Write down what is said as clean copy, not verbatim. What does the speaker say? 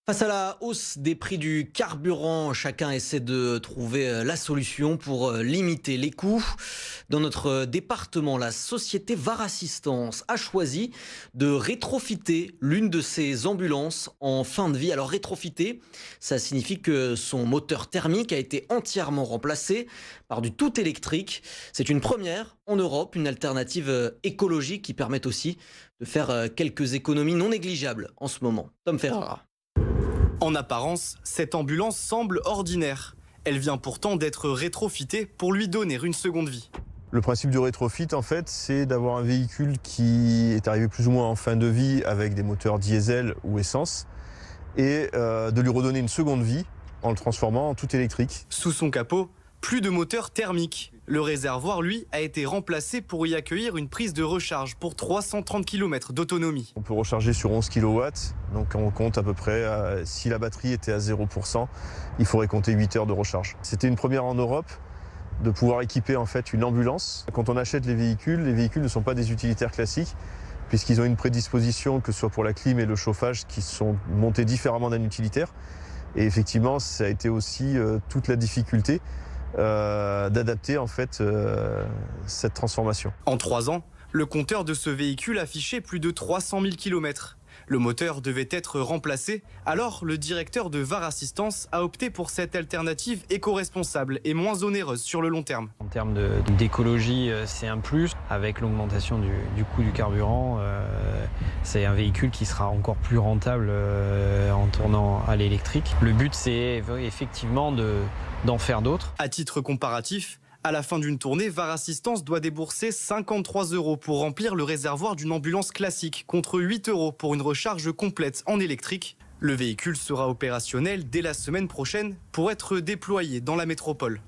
Face à la hausse des prix du carburant, chacun essaie de trouver la solution pour limiter les coûts. Dans notre département, la société VAR Assistance a choisi de rétrofiter l'une de ses ambulances en fin de vie. Alors rétrofiter, ça signifie que son moteur thermique a été entièrement remplacé par du tout électrique. C'est une première en Europe, une alternative écologique qui permet aussi de faire quelques économies non négligeables en ce moment. Tom Ferrara. En apparence, cette ambulance semble ordinaire. Elle vient pourtant d'être rétrofitée pour lui donner une seconde vie. Le principe du rétrofit, en fait, c'est d'avoir un véhicule qui est arrivé plus ou moins en fin de vie avec des moteurs diesel ou essence et de lui redonner une seconde vie en le transformant en tout électrique. Sous son capot, plus de moteur thermique. Le réservoir, lui, a été remplacé pour y accueillir une prise de recharge pour 330 km d'autonomie. On peut recharger sur 11 kW, donc on compte à peu près, si la batterie était à 0%, il faudrait compter 8 heures de recharge. C'était une première en Europe de pouvoir équiper en fait une ambulance. Quand on achète les véhicules ne sont pas des utilitaires classiques, puisqu'ils ont une prédisposition, que ce soit pour la clim et le chauffage, qui sont montés différemment d'un utilitaire. Et effectivement, ça a été aussi toute la difficulté d'adapter en fait cette transformation. En 3 ans, le compteur de ce véhicule affichait plus de 300 000 km. Le moteur devait être remplacé, alors le directeur de VAR Assistance a opté pour cette alternative éco-responsable et moins onéreuse sur le long terme. En termes d'écologie, c'est un plus. Avec l'augmentation du coût du carburant, c'est un véhicule qui sera encore plus rentable en tournant à l'électrique. Le but, c'est effectivement d'en faire d'autres. À titre comparatif, à la fin d'une tournée, VAR Assistance doit débourser 53 € pour remplir le réservoir d'une ambulance classique, contre 8 € pour une recharge complète en électrique. Le véhicule sera opérationnel dès la semaine prochaine pour être déployé dans la métropole.